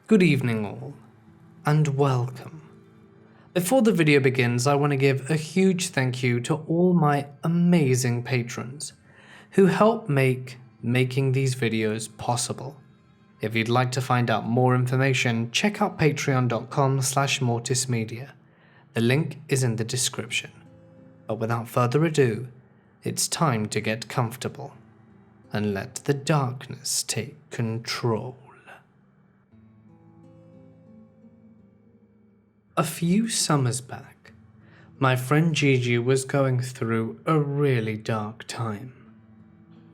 Good evening all, and welcome. Before the video begins, I want to give a huge thank you to all my amazing patrons who help making these videos possible. If you'd like to find out more information, check out patreon.com/mortismedia. The link is in the description. But without further ado, it's time to get comfortable and let the darkness take control. A few summers back, my friend Gigi was going through a really dark time.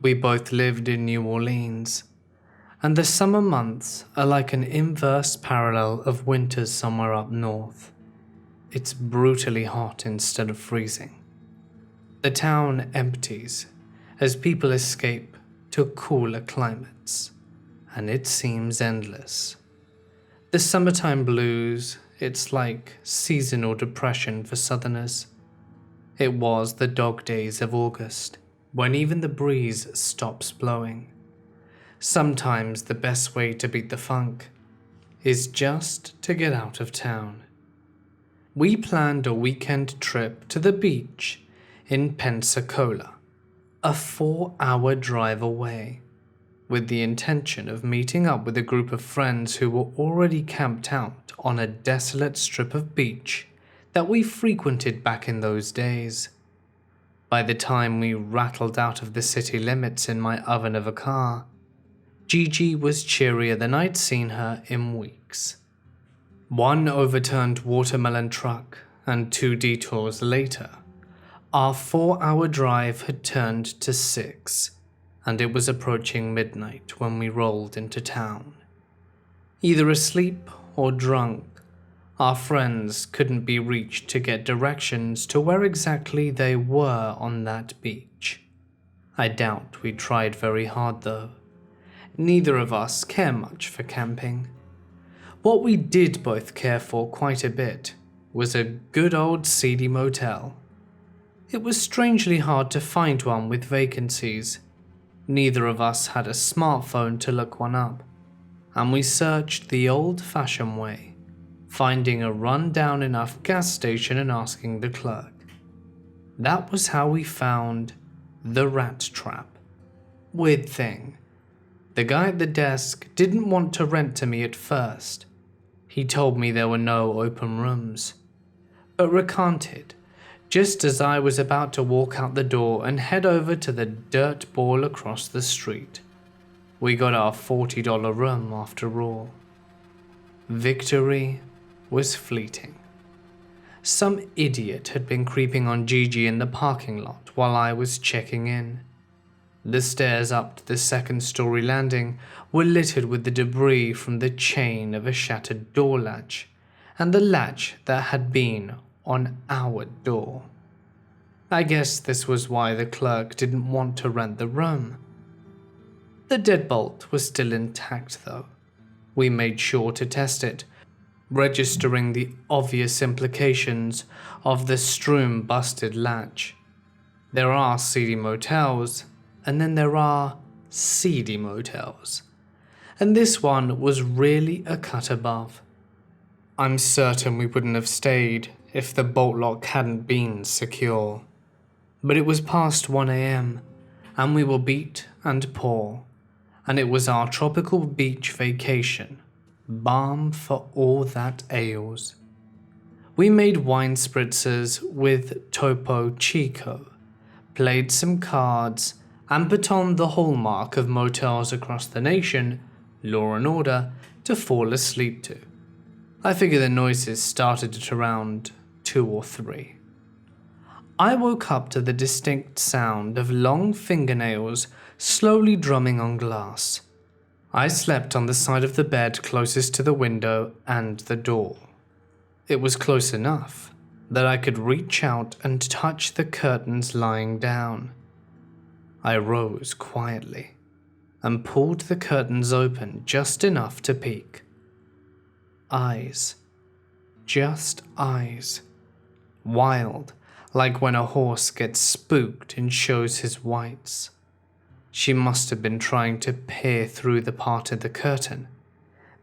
We both lived in New Orleans, and the summer months are like an inverse parallel of winters somewhere up north. It's brutally hot instead of freezing. The town empties as people escape to cooler climates, and it seems endless. The summertime blues, it's like seasonal depression for southerners. It was the dog days of August, when even the breeze stops blowing. Sometimes the best way to beat the funk is just to get out of town. We planned a weekend trip to the beach in Pensacola, a 4-hour drive away, with the intention of meeting up with a group of friends who were already camped out on a desolate strip of beach that we frequented back in those days. By the time we rattled out of the city limits in my oven of a car, Gigi was cheerier than I'd seen her in weeks. One overturned watermelon truck and 2 detours later, our 4-hour drive had turned to 6, and it was approaching midnight when we rolled into town. Either asleep or drunk, our friends couldn't be reached to get directions to where exactly they were on that beach. I doubt we tried very hard though. Neither of us care much for camping. What we did both care for quite a bit was a good old seedy motel. It was strangely hard to find one with vacancies. Neither of us had a smartphone to look one up, and we searched the old-fashioned way, finding a run-down enough gas station and asking the clerk. That was how we found the Rat Trap. Weird thing, the guy at the desk didn't want to rent to me at first. He told me there were no open rooms, but recanted just as I was about to walk out the door and head over to the dirt ball across the street. We got our $40 room after all. Victory was fleeting. Some idiot had been creeping on Gigi in the parking lot while I was checking in. The stairs up to the second-story landing were littered with the debris from the chain of a shattered door latch and the latch that had been on our door. I guess this was why the clerk didn't want to rent the room. The deadbolt was still intact though. We made sure to test it, registering the obvious implications of the strewn-busted latch. There are seedy motels, and then there are seedy motels. And this one was really a cut above. I'm certain we wouldn't have stayed if the bolt lock hadn't been secure. But it was past 1 a.m, and we were beat and poor, and it was our tropical beach vacation, balm for all that ails. We made wine spritzers with Topo Chico, played some cards, and put on the hallmark of motels across the nation, Law and Order, to fall asleep to. I figure the noises started at around 2 or 3. I woke up to the distinct sound of long fingernails slowly drumming on glass. I slept on the side of the bed closest to the window and the door. It was close enough that I could reach out and touch the curtains lying down. I rose quietly and pulled the curtains open just enough to peek. Eyes. Just eyes. Wild, like when a horse gets spooked and shows his whites. She must have been trying to peer through the part of the curtain,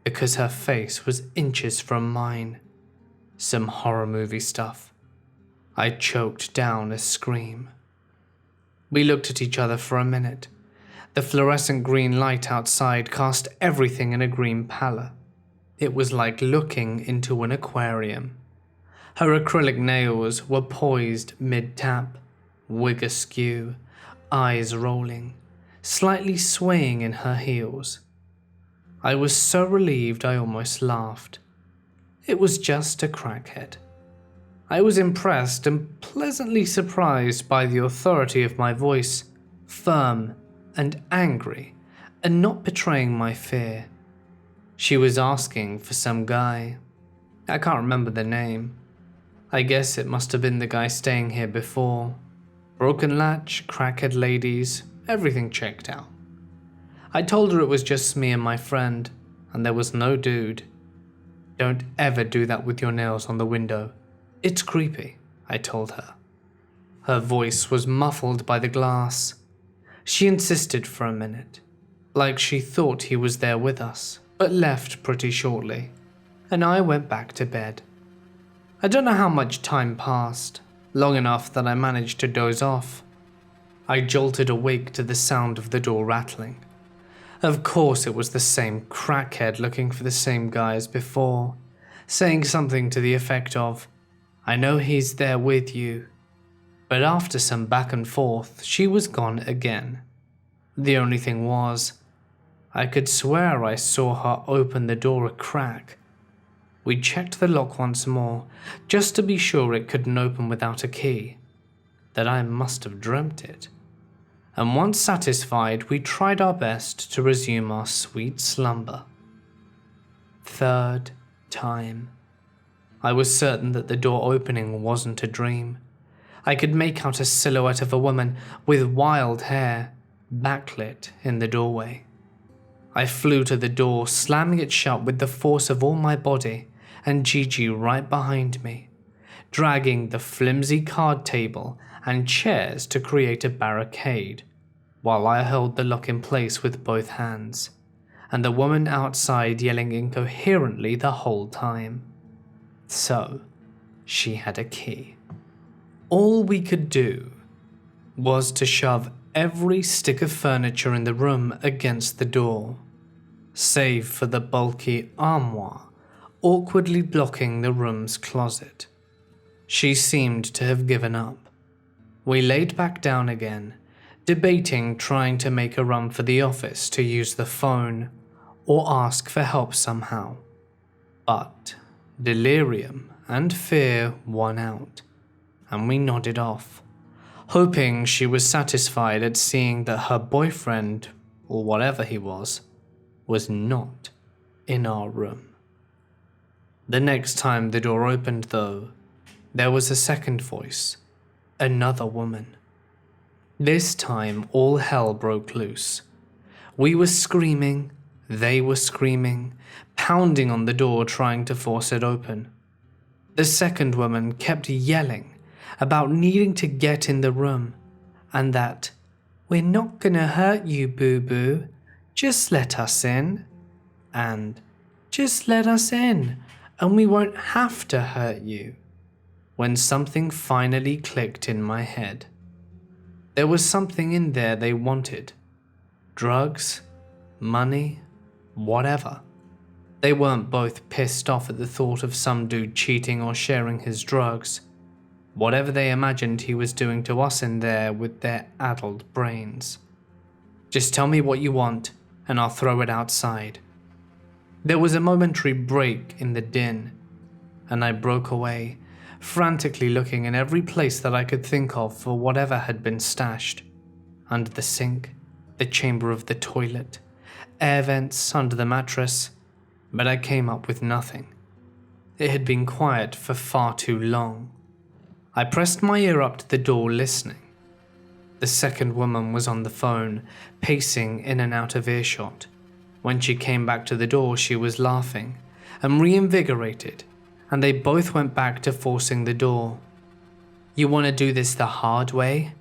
because her face was inches from mine. Some horror movie stuff. I choked down a scream. We looked at each other for a minute. The fluorescent green light outside cast everything in a green pallor. It was like looking into an aquarium. Her acrylic nails were poised mid-tap, wig askew, eyes rolling, slightly swaying in her heels. I was so relieved I almost laughed. It was just a crackhead. I was impressed and pleasantly surprised by the authority of my voice, firm and angry, and not betraying my fear. She was asking for some guy. I can't remember the name. I guess it must have been the guy staying here before. Broken latch, crackhead ladies, everything checked out. I told her it was just me and my friend, and there was no dude. Don't ever do that with your nails on the window. It's creepy, I told her. Her voice was muffled by the glass. She insisted for a minute, like she thought he was there with us, but left pretty shortly, and I went back to bed. I don't know how much time passed, long enough that I managed to doze off. I jolted awake to the sound of the door rattling. Of course it was the same crackhead looking for the same guy as before, saying something to the effect of, "I know he's there with you." But after some back and forth, she was gone again. The only thing was, I could swear I saw her open the door a crack. We checked the lock once more, just to be sure it couldn't open without a key, that I must have dreamt it. And once satisfied, we tried our best to resume our sweet slumber. Third time. I was certain that the door opening wasn't a dream. I could make out a silhouette of a woman with wild hair, backlit in the doorway. I flew to the door, slamming it shut with the force of all my body, and Gigi right behind me, dragging the flimsy card table and chairs to create a barricade, while I held the lock in place with both hands, and the woman outside yelling incoherently the whole time. So, she had a key. All we could do was to shove every stick of furniture in the room against the door, save for the bulky armoire awkwardly blocking the room's closet. She seemed to have given up. We laid back down again, debating trying to make a run for the office to use the phone or ask for help somehow. But delirium and fear won out, and we nodded off, hoping she was satisfied at seeing that her boyfriend, or whatever he was not in our room. The next time the door opened, though, there was a second voice, another woman. This time all hell broke loose. We were screaming, they were screaming, pounding on the door trying to force it open. The second woman kept yelling about needing to get in the room, and that, "We're not gonna hurt you, boo-boo, just let us in," and "Just let us in, and we won't have to hurt you," when something finally clicked in my head. There was something in there they wanted. Drugs, money, whatever. They weren't both pissed off at the thought of some dude cheating or sharing his drugs. Whatever they imagined he was doing to us in there with their addled brains. "Just tell me what you want, and I'll throw it outside." There was a momentary break in the din, and I broke away, frantically looking in every place that I could think of for whatever had been stashed. Under the sink, the chamber of the toilet, air vents, under the mattress, but I came up with nothing. It had been quiet for far too long. I pressed my ear up to the door, listening. The second woman was on the phone, pacing in and out of earshot. When she came back to the door, she was laughing and reinvigorated, and they both went back to forcing the door. "You want to do this the hard way?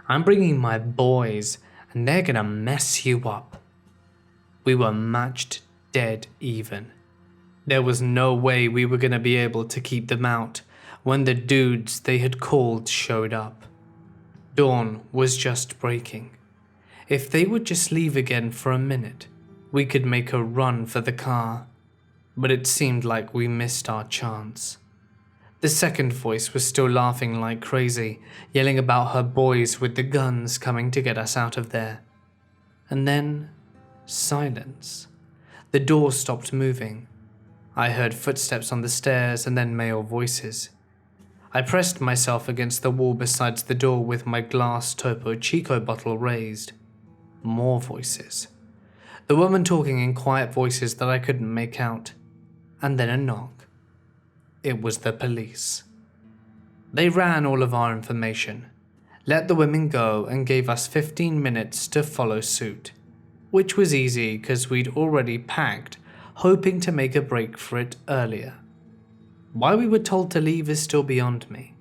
I'm bringing my boys, and they're gonna mess you up." We were matched dead even, There was no way we were going to be able to keep them out when the dudes they had called showed up. Dawn was just breaking. If they would just leave again for a minute, we could make a run for the car. But it seemed like we missed our chance. The second voice was still laughing like crazy, yelling about her boys with the guns coming to get us out of there. And then, silence. The door stopped moving. I heard footsteps on the stairs and then male voices. I pressed myself against the wall beside the door with my glass Topo Chico bottle raised. More voices. The woman talking in quiet voices that I couldn't make out. And then a knock. It was the police. They ran all of our information, let the women go and gave us 15 minutes to follow suit, which was easy because we'd already packed, hoping to make a break for it earlier. Why we were told to leave is still beyond me,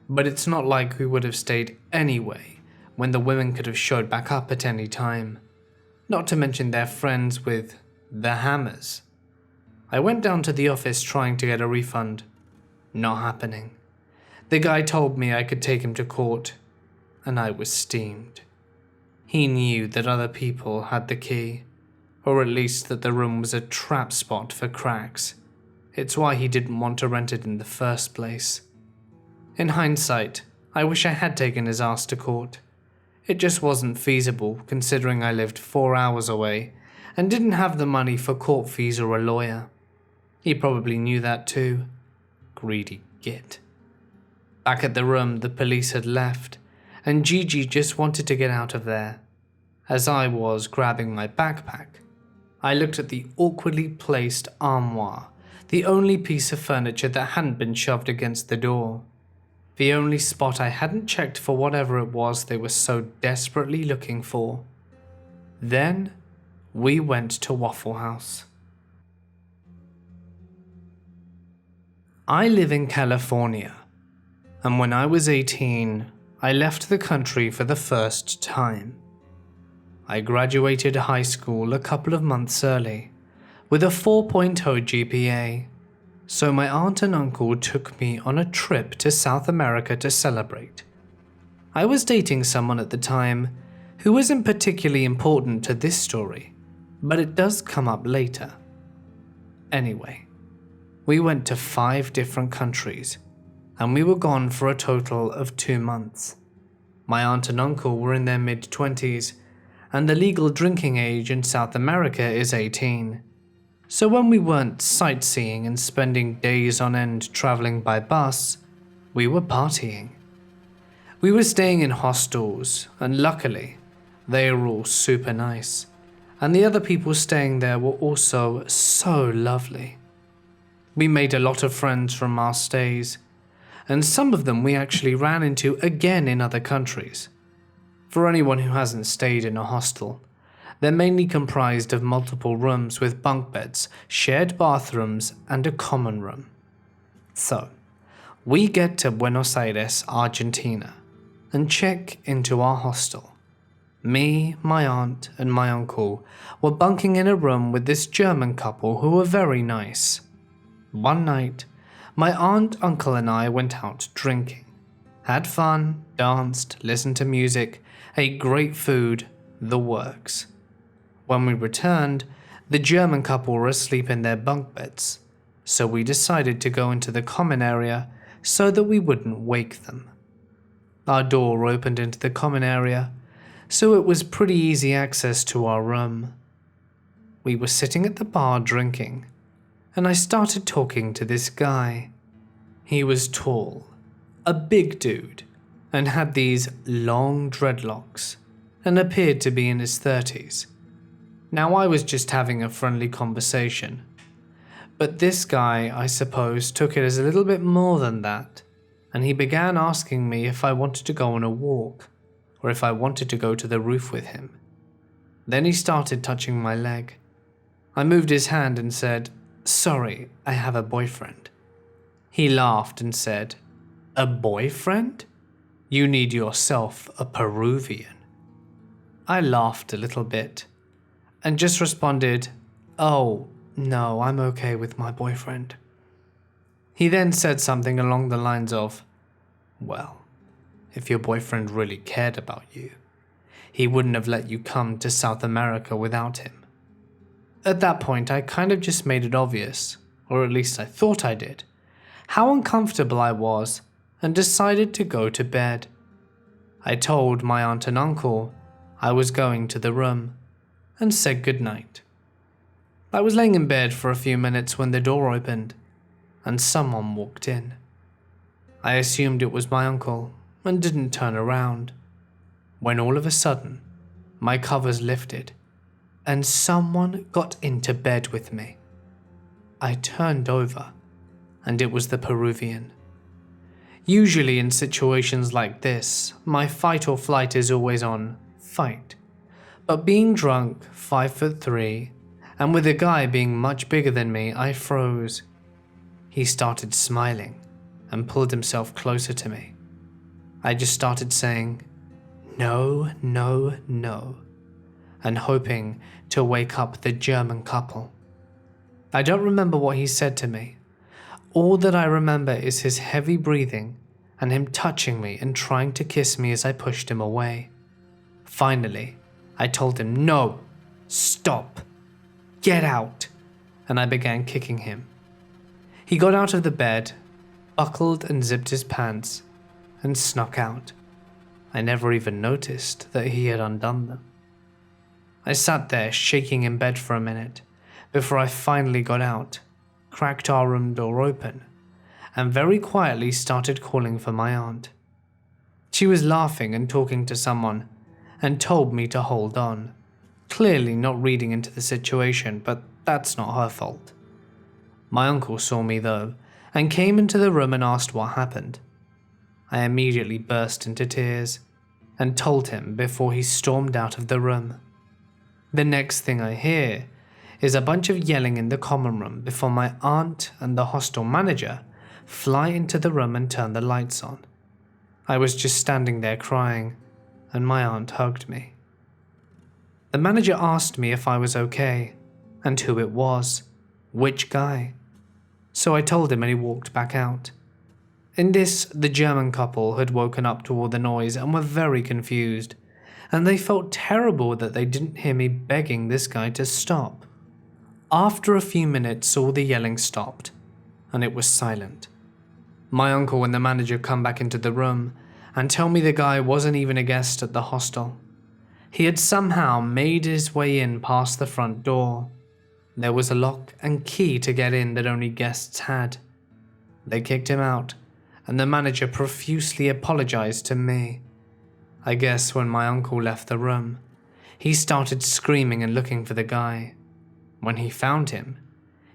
but it's not like we would have stayed anyway when the women could have showed back up at any time, not to mention their friends with the hammers. I went down to the office trying to get a refund. Not happening. The guy told me I could take him to court, and I was steamed. He knew that other people had the key, or at least that the room was a trap spot for cracks. It's why he didn't want to rent it in the first place. In hindsight, I wish I had taken his ass to court. It just wasn't feasible considering I lived 4 hours away and didn't have the money for court fees or a lawyer. He probably knew that too. Greedy git. Back at the room, the police had left, and Gigi just wanted to get out of there. As I was grabbing my backpack, I looked at the awkwardly placed armoire, the only piece of furniture that hadn't been shoved against the door. The only spot I hadn't checked for whatever it was they were so desperately looking for. Then, we went to Waffle House. I live in California, and when I was 18, I left the country for the first time. I graduated high school a couple of months early, with a 4.0 GPA, so my aunt and uncle took me on a trip to South America to celebrate. I was dating someone at the time who isn't particularly important to this story, but it does come up later. Anyway, we went to 5 different countries, and we were gone for a total of 2 months. My aunt and uncle were in their mid-20s, and the legal drinking age in South America is 18. So when we weren't sightseeing and spending days on end traveling by bus, we were partying. We were staying in hostels, and luckily, they were all super nice, and the other people staying there were also so lovely. We made a lot of friends from our stays, and some of them we actually ran into again in other countries. For anyone who hasn't stayed in a hostel, they're mainly comprised of multiple rooms with bunk beds, shared bathrooms, and a common room. So, we get to Buenos Aires, Argentina, and check into our hostel. Me, my aunt, and my uncle were bunking in a room with this German couple who were very nice. One night, my aunt, uncle, and I went out drinking. Had fun, danced, listened to music, ate great food, the works. When we returned, the German couple were asleep in their bunk beds, so we decided to go into the common area so that we wouldn't wake them. Our door opened into the common area, so it was pretty easy access to our room. We were sitting at the bar drinking, and I started talking to this guy. He was tall, a big dude, and had these long dreadlocks, and appeared to be in his 30s. Now I was just having a friendly conversation, but this guy, I suppose, took it as a little bit more than that, and he began asking me if I wanted to go on a walk, or if I wanted to go to the roof with him. Then he started touching my leg. I moved his hand and said, "Sorry, I have a boyfriend." He laughed and said, "A boyfriend? You need yourself a Peruvian." I laughed a little bit, and just responded, "Oh, "No, I'm okay with my boyfriend." He then said something along the lines of, "Well, if your boyfriend really cared about you, he wouldn't have let you come to South America without him." At that point, I kind of just made it obvious, or at least I thought I did, how uncomfortable I was, and decided to go to bed. I told my aunt and uncle I was going to the room, and said goodnight. I was laying in bed for a few minutes when the door opened, and someone walked in. I assumed it was my uncle, and didn't turn around, when all of a sudden, my covers lifted, and someone got into bed with me. I turned over, and it was the Peruvian. Usually in situations like this, my fight or flight is always on fight. But being drunk, 5'3", and with a guy being much bigger than me, I froze. He started smiling and pulled himself closer to me. I just started saying, "No, no, no," and hoping to wake up the German couple. I don't remember what he said to me. All that I remember is his heavy breathing and him touching me and trying to kiss me as I pushed him away. Finally, I told him, "No, stop, get out," and I began kicking him. He got out of the bed, buckled and zipped his pants, and snuck out. I never even noticed that he had undone them. I sat there shaking in bed for a minute before I finally got out, cracked our room door open, and very quietly started calling for my aunt. She was laughing and talking to someone, and told me to hold on, clearly not reading into the situation, but that's not her fault. My uncle saw me though, and came into the room and asked what happened. I immediately burst into tears, and told him before he stormed out of the room. The next thing I hear is a bunch of yelling in the common room before my aunt and the hostel manager fly into the room and turn the lights on. I was just standing there crying, and my aunt hugged me. The manager asked me if I was okay, and who it was, which guy. So I told him and he walked back out. In this, the German couple had woken up to all the noise and were very confused, and they felt terrible that they didn't hear me begging this guy to stop. After a few minutes, all the yelling stopped, and it was silent. My uncle and the manager come back into the room and tell me the guy wasn't even a guest at the hostel. He had somehow made his way in past the front door. There was a lock and key to get in that only guests had. They kicked him out, and the manager profusely apologized to me. I guess when my uncle left the room, he started screaming and looking for the guy. When he found him,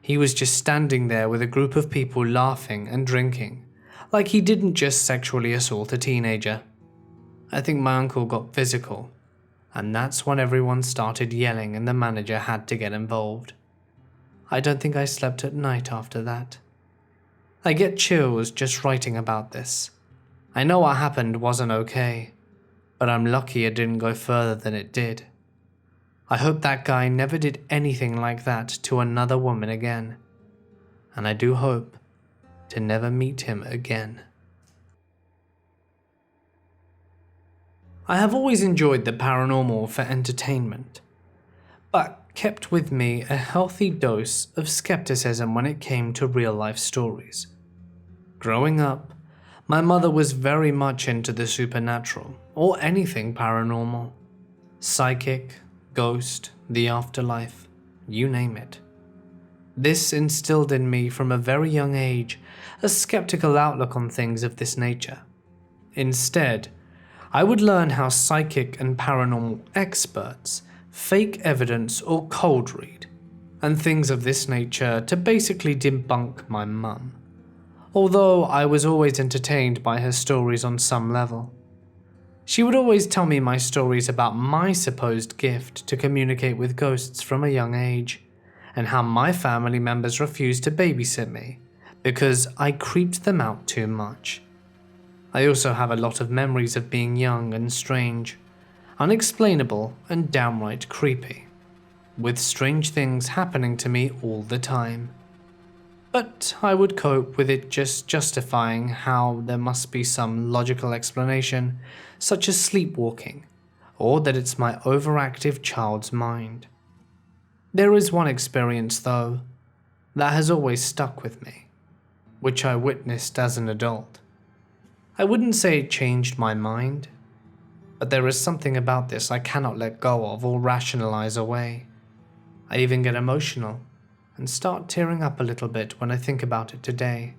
he was just standing there with a group of people laughing and drinking, like he didn't just sexually assault a teenager. I think my uncle got physical, and that's when everyone started yelling and the manager had to get involved. I don't think I slept at night after that. I get chills just writing about this. I know what happened wasn't okay, but I'm lucky it didn't go further than it did. I hope that guy never did anything like that to another woman again, and I do hope to never meet him again. I have always enjoyed the paranormal for entertainment, but kept with me a healthy dose of skepticism when it came to real-life stories. Growing up, my mother was very much into the supernatural, or anything paranormal. Psychic, ghost, the afterlife, you name it. This instilled in me from a very young age a skeptical outlook on things of this nature. Instead, I would learn how psychic and paranormal experts fake evidence or cold read, and things of this nature to basically debunk my mum, although I was always entertained by her stories on some level. She would always tell me my stories about my supposed gift to communicate with ghosts from a young age, and how my family members refused to babysit me because I creeped them out too much. I also have a lot of memories of being young and strange, unexplainable and downright creepy. with strange things happening to me all the time. But I would cope with it just justifying how there must be some logical explanation, such as sleepwalking, or that it's my overactive child's mind. There is one experience, though, that has always stuck with me, which I witnessed as an adult. I wouldn't say it changed my mind, but there is something about this I cannot let go of or rationalize away. I even get emotional and start tearing up a little bit when I think about it today,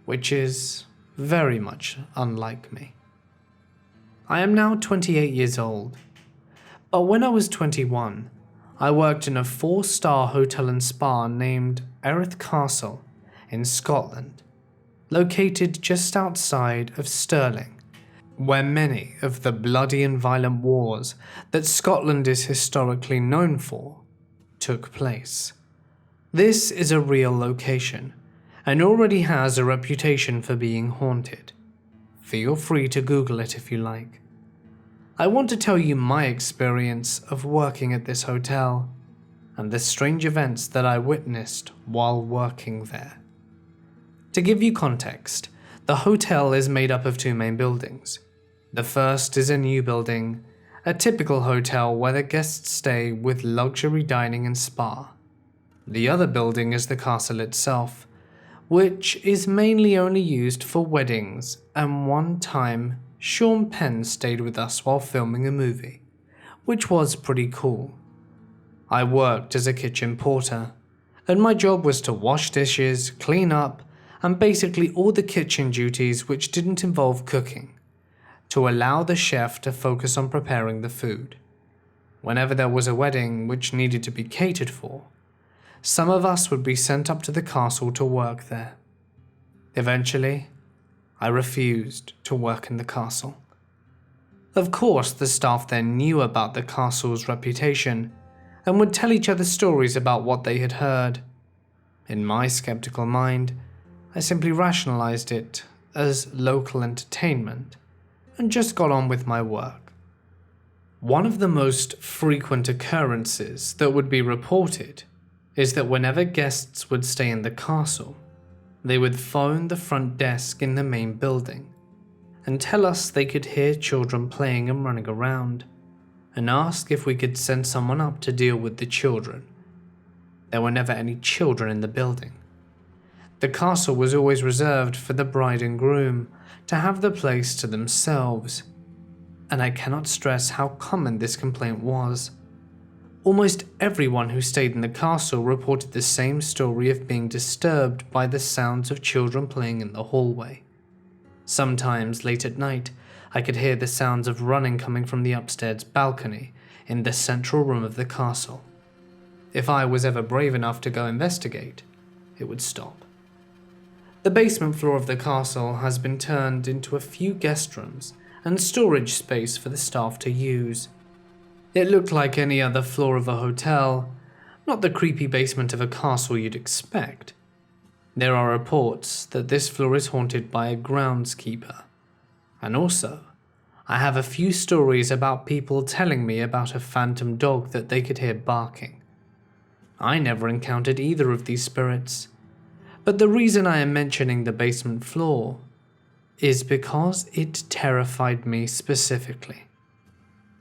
which is very much unlike me. I am now 28 years old, but when I was 21, I worked in a 4-star hotel and spa named Erith Castle in Scotland, located just outside of Stirling, where many of the bloody and violent wars that Scotland is historically known for took place. This is a real location and already has a reputation for being haunted. Feel free to Google it if you like. I want to tell you my experience of working at this hotel and the strange events that I witnessed while working there. To give you context, the hotel is made up of 2 main buildings. The first is a new building, a typical hotel where the guests stay with luxury dining and spa. The other building is the castle itself, which is mainly only used for weddings, and one time Sean Penn stayed with us while filming a movie, which was pretty cool. I worked as a kitchen porter, and my job was to wash dishes, clean up, and basically all the kitchen duties which didn't involve cooking, to allow the chef to focus on preparing the food. Whenever there was a wedding which needed to be catered for, some of us would be sent up to the castle to work there. Eventually, I refused to work in the castle. Of course, the staff then knew about the castle's reputation and would tell each other stories about what they had heard. In my skeptical mind, I simply rationalized it as local entertainment and just got on with my work. One of the most frequent occurrences that would be reported is that whenever guests would stay in the castle, they would phone the front desk in the main building and tell us they could hear children playing and running around, and ask if we could send someone up to deal with the children. There were never any children in the building. The castle was always reserved for the bride and groom to have the place to themselves, and I cannot stress how common this complaint was. Almost everyone who stayed in the castle reported the same story of being disturbed by the sounds of children playing in the hallway. Sometimes late at night, I could hear the sounds of running coming from the upstairs balcony in the central room of the castle. If I was ever brave enough to go investigate, it would stop. The basement floor of the castle has been turned into a few guest rooms and storage space for the staff to use. It looked like any other floor of a hotel, not the creepy basement of a castle you'd expect. There are reports that this floor is haunted by a groundskeeper. And also, I have a few stories about people telling me about a phantom dog that they could hear barking. I never encountered either of these spirits, but the reason I am mentioning the basement floor is because it terrified me specifically.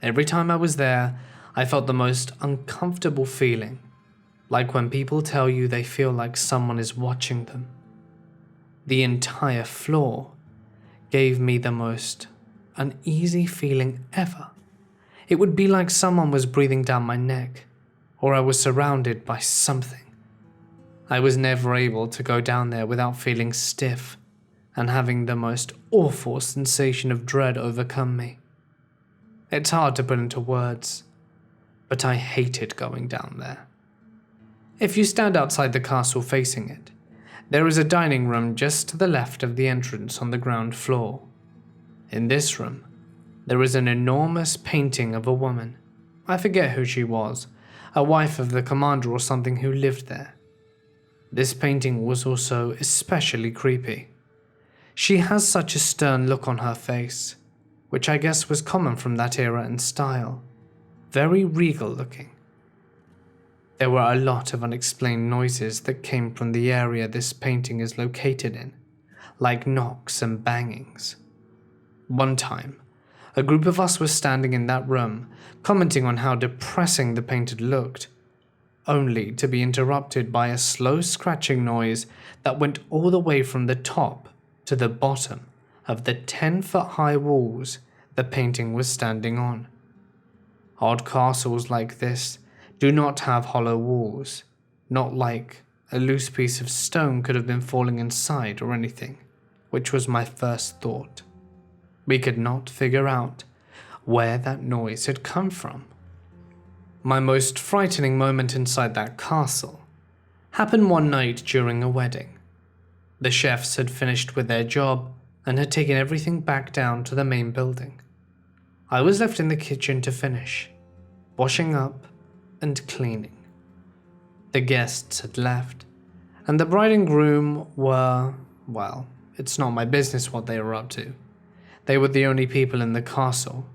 Every time I was there, I felt the most uncomfortable feeling, like when people tell you they feel like someone is watching them. The entire floor gave me the most uneasy feeling ever. It would be like someone was breathing down my neck, or I was surrounded by something. I was never able to go down there without feeling stiff and having the most awful sensation of dread overcome me. It's hard to put into words, but I hated going down there. If you stand outside the castle facing it, there is a dining room just to the left of the entrance on the ground floor. In this room, there is an enormous painting of a woman. I forget who she was, a wife of the commander or something who lived there. This painting was also especially creepy. She has such a stern look on her face, which I guess was common from that era and style. Very regal looking. There were a lot of unexplained noises that came from the area this painting is located in, like knocks and bangings. One time, a group of us was standing in that room, commenting on how depressing the painting looked, only to be interrupted by a slow scratching noise that went all the way from the top to the bottom of the 10-foot-high walls the painting was standing on. Odd castles like this do not have hollow walls, not like a loose piece of stone could have been falling inside or anything, which was my first thought. We could not figure out where that noise had come from. My most frightening moment inside that castle happened one night during a wedding. The chefs had finished with their job and had taken everything back down to the main building. I was left in the kitchen to finish, washing up and cleaning. The guests had left, and the bride and groom were, well, it's not my business what they were up to. They were the only people in the castle,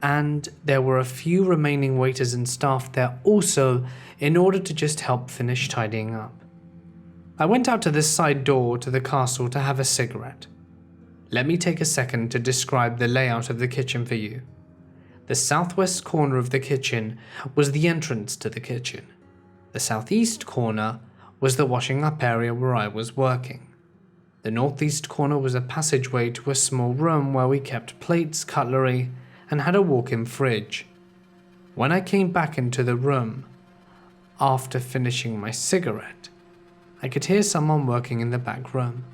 and there were a few remaining waiters and staff there also in order to just help finish tidying up. I went out to this side door to the castle to have a cigarette. Let me take a second to describe the layout of the kitchen for you. The southwest corner of the kitchen was the entrance to the kitchen. The southeast corner was the washing up area where I was working. The northeast corner was a passageway to a small room where we kept plates, cutlery, and had a walk-in fridge. When I came back into the room, after finishing my cigarette, I could hear someone working in the back room,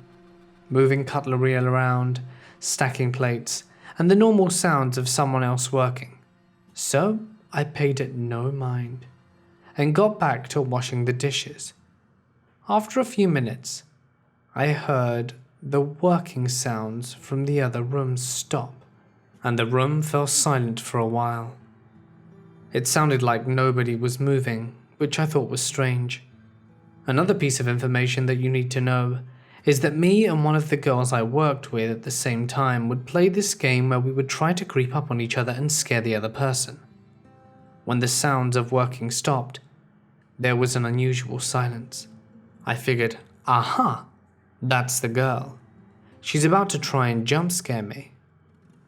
moving cutlery around, stacking plates, and the normal sounds of someone else working. So I paid it no mind, and got back to washing the dishes. After a few minutes, I heard the working sounds from the other room stop, and the room fell silent for a while. It sounded like nobody was moving, which I thought was strange. Another piece of information that you need to know is that me and one of the girls I worked with at the same time would play this game where we would try to creep up on each other and scare the other person. When the sounds of working stopped, there was an unusual silence. I figured, aha, that's the girl. She's about to try and jump scare me.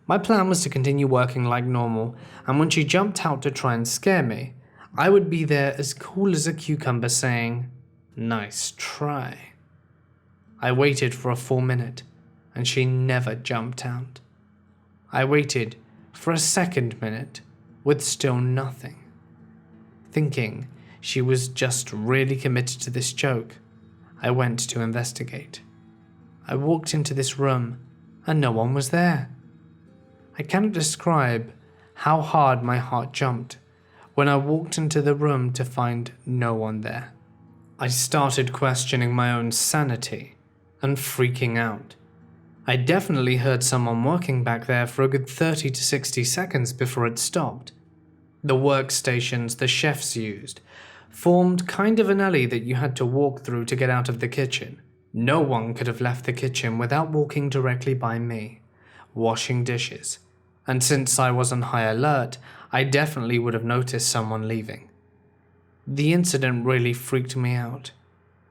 My plan was to continue working like normal, and when she jumped out to try and scare me, I would be there as cool as a cucumber saying, "Nice try." I waited for a full minute, and she never jumped out. I waited for a second minute with still nothing. Thinking she was just really committed to this joke, I went to investigate. I walked into this room, and no one was there. I cannot describe how hard my heart jumped when I walked into the room to find no one there. I started questioning my own sanity and freaking out. I definitely heard someone working back there for a good 30 to 60 seconds before it stopped. The workstations the chefs used formed kind of an alley that you had to walk through to get out of the kitchen. No one could have left the kitchen without walking directly by me, washing dishes. And since I was on high alert, I definitely would have noticed someone leaving. The incident really freaked me out.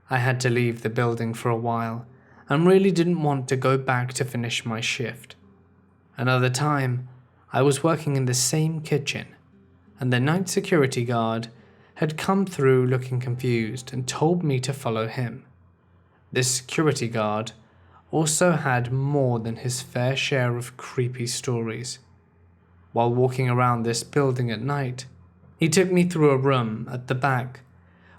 I had to leave the building for a while and really didn't want to go back to finish my shift. Another time, I was working in the same kitchen, and the night security guard had come through looking confused and told me to follow him. This security guard also had more than his fair share of creepy stories. While walking around this building at night, he took me through a room at the back,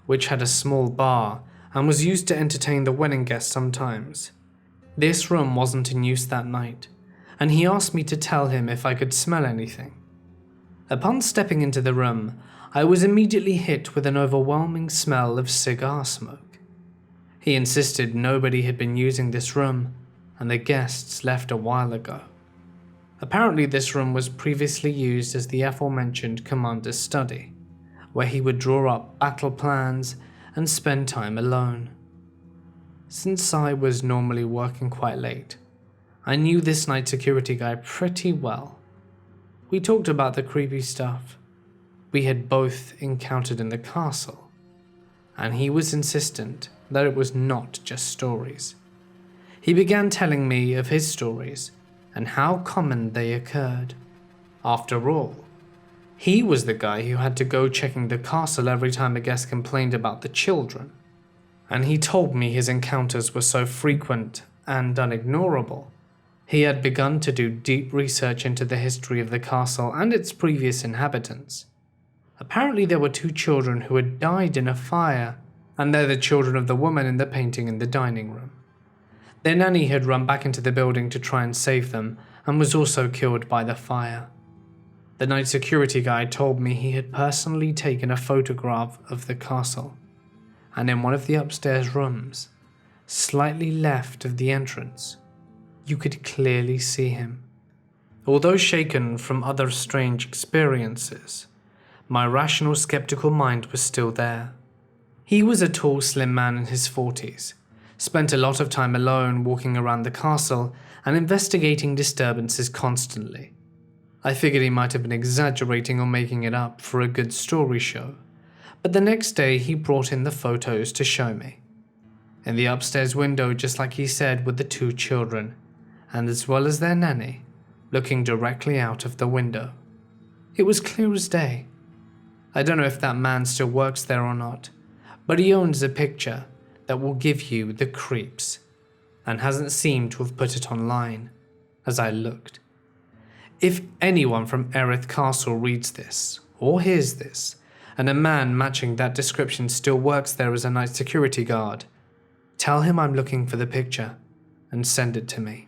which had a small bar and was used to entertain the wedding guests sometimes. This room wasn't in use that night, and he asked me to tell him if I could smell anything. Upon stepping into the room, I was immediately hit with an overwhelming smell of cigar smoke. He insisted nobody had been using this room, and the guests left a while ago. Apparently this room was previously used as the aforementioned commander's study, where he would draw up battle plans and spend time alone. Since I was normally working quite late, I knew this night security guy pretty well. We talked about the creepy stuff we had both encountered in the castle, and he was insistent that it was not just stories. He began telling me of his stories and how common they occurred. After all, he was the guy who had to go checking the castle every time a guest complained about the children, and he told me his encounters were so frequent and unignorable. He had begun to do deep research into the history of the castle and its previous inhabitants. Apparently there were 2 children who had died in a fire, and they're the children of the woman in the painting in the dining room. Their nanny had run back into the building to try and save them and was also killed by the fire. The night security guy told me he had personally taken a photograph of the castle, and in one of the upstairs rooms, slightly left of the entrance, you could clearly see him. Although shaken from other strange experiences, my rational, skeptical mind was still there. He was a tall, slim man in his 40s, spent a lot of time alone walking around the castle and investigating disturbances constantly. I figured he might have been exaggerating or making it up for a good story show, but the next day he brought in the photos to show me. In the upstairs window, just like he said, were the 2 children, and as well as their nanny, looking directly out of the window. It was clear as day. I don't know if that man still works there or not, but he owns a picture that will give you the creeps, and hasn't seemed to have put it online, as I looked. If anyone from Erith Castle reads this, or hears this, and a man matching that description still works there as a night security guard, tell him I'm looking for the picture, and send it to me.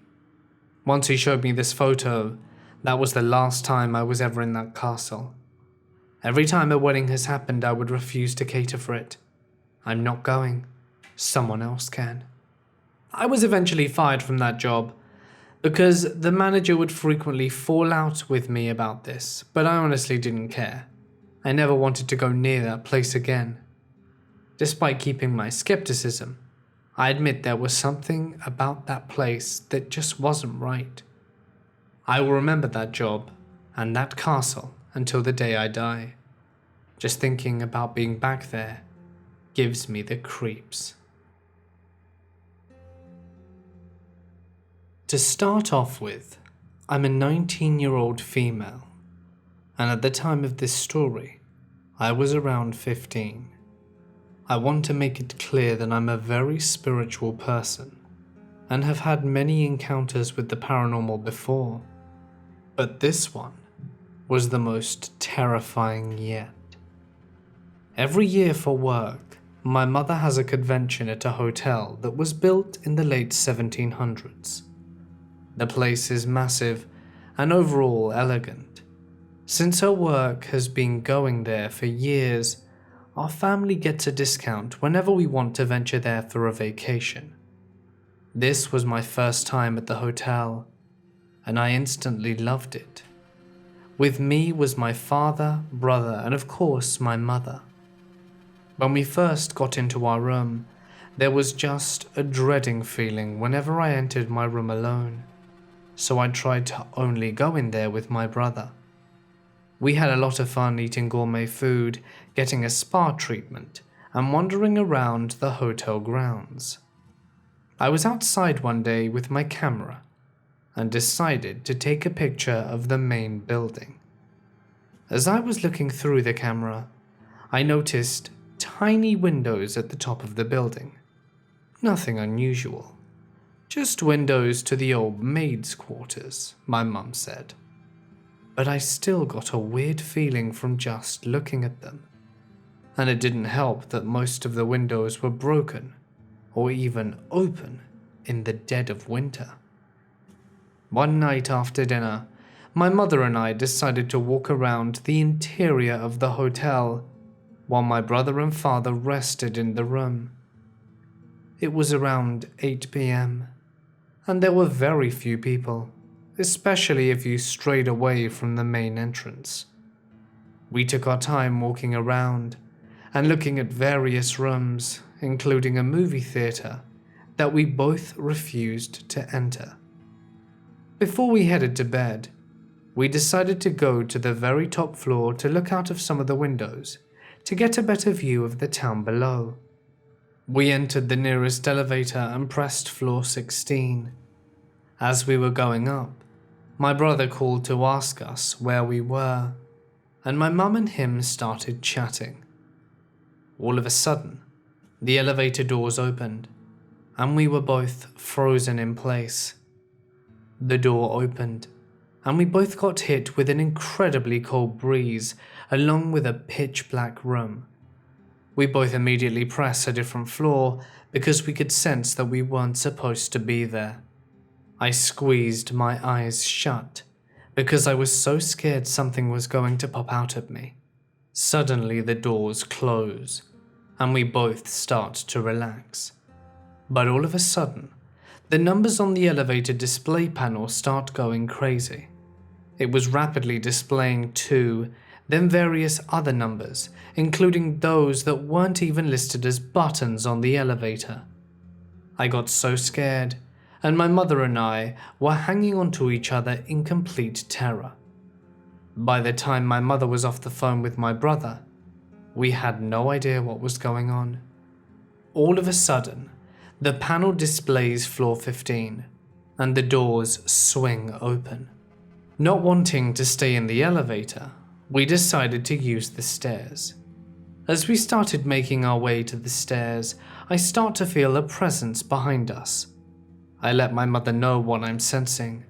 Once he showed me this photo, that was the last time I was ever in that castle. Every time a wedding has happened, I would refuse to cater for it. I'm not going. Someone else can. I was eventually fired from that job because the manager would frequently fall out with me about this, but I honestly didn't care. I never wanted to go near that place again. Despite keeping my skepticism, I admit there was something about that place that just wasn't right. I will remember that job and that castle until the day I die. Just thinking about being back there gives me the creeps. To start off with, I'm a 19-year-old female, and at the time of this story, I was around 15. I want to make it clear that I'm a very spiritual person, and have had many encounters with the paranormal before, but this one was the most terrifying yet. Every year for work, my mother has a convention at a hotel that was built in the late 1700s. The place is massive and overall elegant. Since her work has been going there for years, our family gets a discount whenever we want to venture there for a vacation. This was my first time at the hotel, and I instantly loved it. With me was my father, brother, and of course my mother. When we first got into our room, there was just a dreading feeling whenever I entered my room alone, so I tried to only go in there with my brother. We had a lot of fun eating gourmet food, getting a spa treatment, and wandering around the hotel grounds. I was outside one day with my camera and decided to take a picture of the main building. As I was looking through the camera, I noticed tiny windows at the top of the building. Nothing unusual. Just windows to the old maid's quarters, my mum said. But I still got a weird feeling from just looking at them. And it didn't help that most of the windows were broken, or even open, in the dead of winter. One night after dinner, my mother and I decided to walk around the interior of the hotel, while my brother and father rested in the room. It was around 8 p.m, and there were very few people, especially if you strayed away from the main entrance. We took our time walking around and looking at various rooms, including a movie theater that we both refused to enter. Before we headed to bed, we decided to go to the very top floor to look out of some of the windows to get a better view of the town below. We entered the nearest elevator and pressed floor 16. As we were going up, my brother called to ask us where we were, and my mum and him started chatting. All of a sudden, the elevator doors opened, and we were both frozen in place. The door opened, and we both got hit with an incredibly cold breeze along with a pitch-black room. We both immediately pressed a different floor because we could sense that we weren't supposed to be there. I squeezed my eyes shut because I was so scared something was going to pop out at me. Suddenly the doors close, and we both start to relax. But all of a sudden, the numbers on the elevator display panel start going crazy. It was rapidly displaying 2, then various other numbers, including those that weren't even listed as buttons on the elevator. I got so scared, and my mother and I were hanging onto each other in complete terror. By the time my mother was off the phone with my brother, we had no idea what was going on. All of a sudden, the panel displays floor 15, and the doors swing open. Not wanting to stay in the elevator, we decided to use the stairs. As we started making our way to the stairs, I start to feel a presence behind us. I let my mother know what I'm sensing,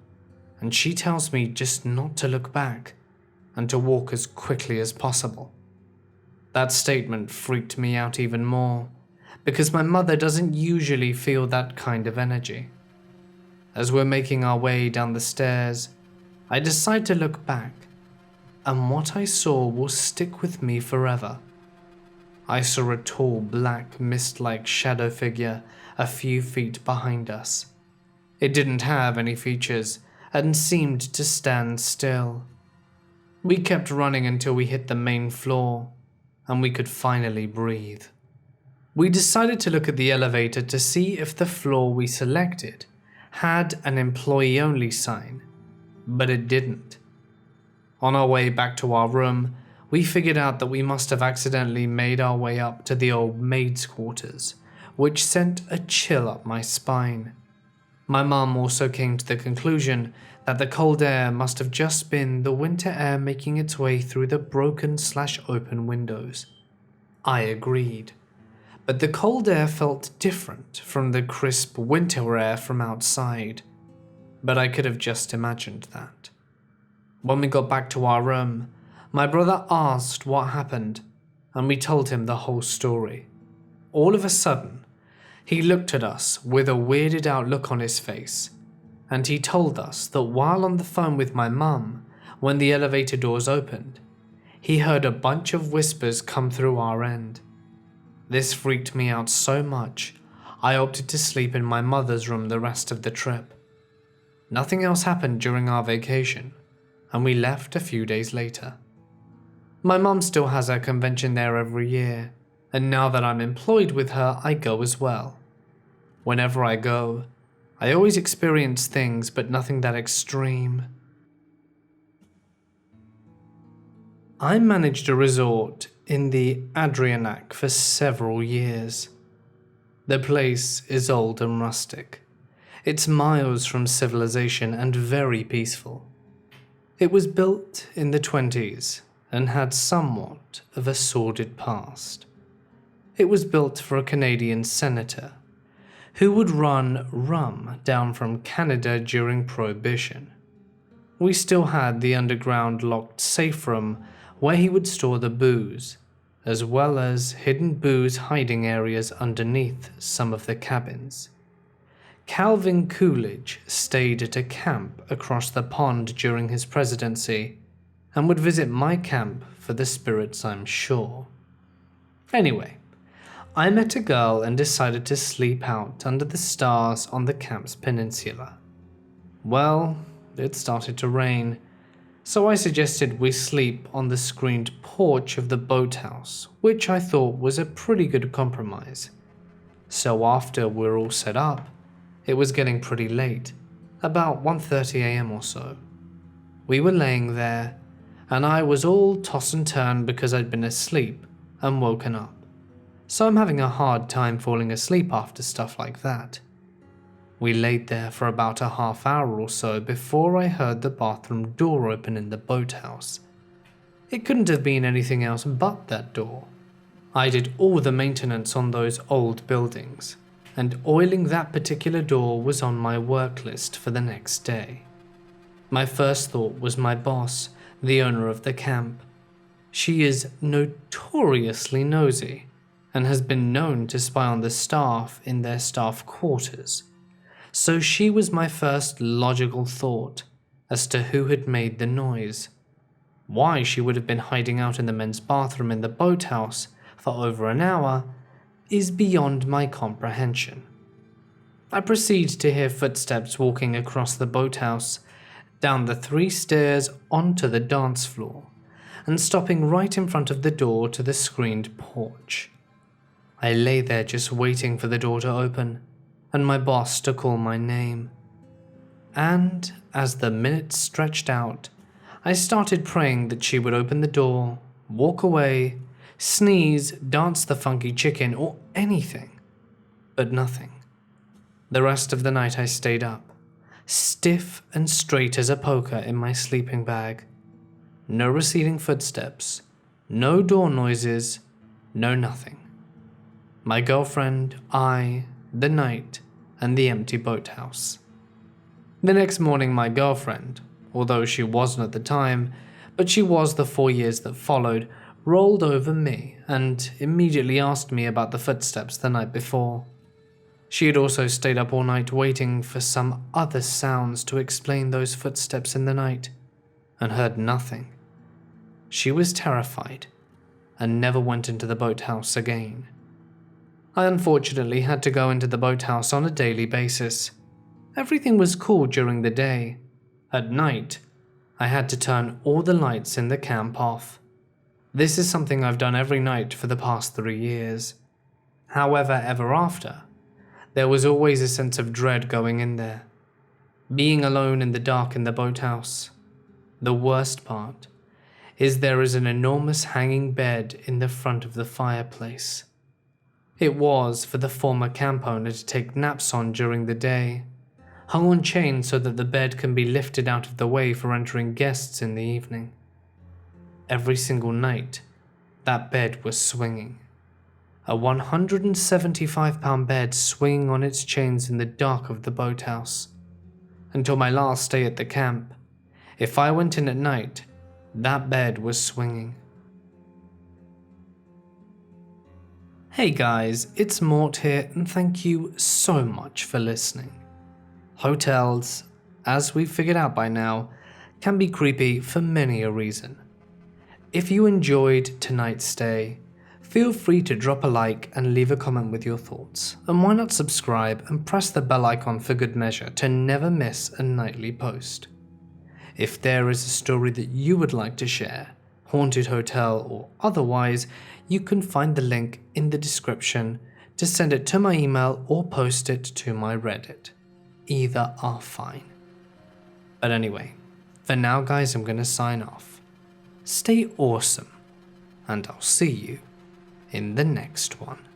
and she tells me just not to look back and to walk as quickly as possible. That statement freaked me out even more, because my mother doesn't usually feel that kind of energy. As we're making our way down the stairs, I decide to look back, and what I saw will stick with me forever. I saw a tall, black, mist-like shadow figure a few feet behind us. It didn't have any features and seemed to stand still. We kept running until we hit the main floor, and we could finally breathe. We decided to look at the elevator to see if the floor we selected had an employee-only sign, but it didn't. On our way back to our room, we figured out that we must have accidentally made our way up to the old maid's quarters, which sent a chill up my spine. My mum also came to the conclusion that the cold air must have just been the winter air making its way through the broken/open windows. I agreed, but the cold air felt different from the crisp winter air from outside, but I could have just imagined that. When we got back to our room, my brother asked what happened, and we told him the whole story. All of a sudden, he looked at us with a weirded out look on his face, and he told us that while on the phone with my mum, when the elevator doors opened, he heard a bunch of whispers come through our end. This freaked me out so much, I opted to sleep in my mother's room the rest of the trip. Nothing else happened during our vacation, and we left a few days later. My mum still has her convention there every year, and now that I'm employed with her, I go as well. Whenever I go, I always experience things, but nothing that extreme. I managed a resort in the Adriatic for several years. The place is old and rustic. It's miles from civilization and very peaceful. It was built in the 20s and had somewhat of a sordid past. It was built for a Canadian senator who would run rum down from Canada during Prohibition. We still had the underground locked safe room where he would store the booze, as well as hidden booze hiding areas underneath some of the cabins. Calvin Coolidge stayed at a camp across the pond during his presidency and would visit my camp for the spirits, I'm sure. Anyway, I met a girl and decided to sleep out under the stars on the camp's peninsula. Well, it started to rain, so I suggested we sleep on the screened porch of the boathouse, which I thought was a pretty good compromise. So after we're all set up, it was getting pretty late, about 1:30 a.m. or so. We were laying there, and I was all toss and turn because I'd been asleep and woken up. so I'm having a hard time falling asleep after stuff like that. We laid there for about a half hour or so before I heard the bathroom door open in the boathouse. It couldn't have been anything else but that door. I did all the maintenance on those old buildings, and oiling that particular door was on my work list for the next day. My first thought was my boss, the owner of the camp. She is notoriously nosy and has been known to spy on the staff in their staff quarters. So she was my first logical thought as to who had made the noise. Why she would have been hiding out in the men's bathroom in the boathouse for over an hour is beyond my comprehension. I proceed to hear footsteps walking across the boathouse, down the 3 stairs onto the dance floor, and stopping right in front of the door to the screened porch. I lay there just waiting for the door to open, and my boss to call my name. And as the minutes stretched out, I started praying that she would open the door, walk away, sneeze, dance the funky chicken, or anything. But nothing. The rest of the night I stayed up, stiff and straight as a poker in my sleeping bag. No receding footsteps, no door noises, no nothing. My girlfriend, I, the night, and the empty boathouse. The next morning my girlfriend, although she wasn't at the time, but she was the 4 years that followed, rolled over me and immediately asked me about the footsteps the night before. She had also stayed up all night waiting for some other sounds to explain those footsteps in the night, and heard nothing. She was terrified, and never went into the boathouse again. I unfortunately had to go into the boathouse on a daily basis. Everything was cool during the day. At night, I had to turn all the lights in the camp off. This is something I've done every night for the past 3 years. However, ever after, there was always a sense of dread going in there. Being alone in the dark in the boathouse. The worst part is there is an enormous hanging bed in the front of the fireplace. It was for the former camp owner to take naps on during the day, hung on chains so that the bed can be lifted out of the way for entering guests in the evening. Every single night, that bed was swinging. A 175-pound bed swinging on its chains in the dark of the boathouse. Until my last day at the camp, if I went in at night, that bed was swinging. Hey guys, it's Mort here, and thank you so much for listening. Hotels, as we've figured out by now, can be creepy for many a reason. If you enjoyed tonight's stay, feel free to drop a like and leave a comment with your thoughts, and why not subscribe and press the bell icon for good measure to never miss a nightly post. If there is a story that you would like to share, haunted hotel or otherwise, you can find the link in the description to send it to my email or post it to my Reddit. Either are fine. But anyway, for now guys, I'm gonna sign off. Stay awesome, and I'll see you in the next one.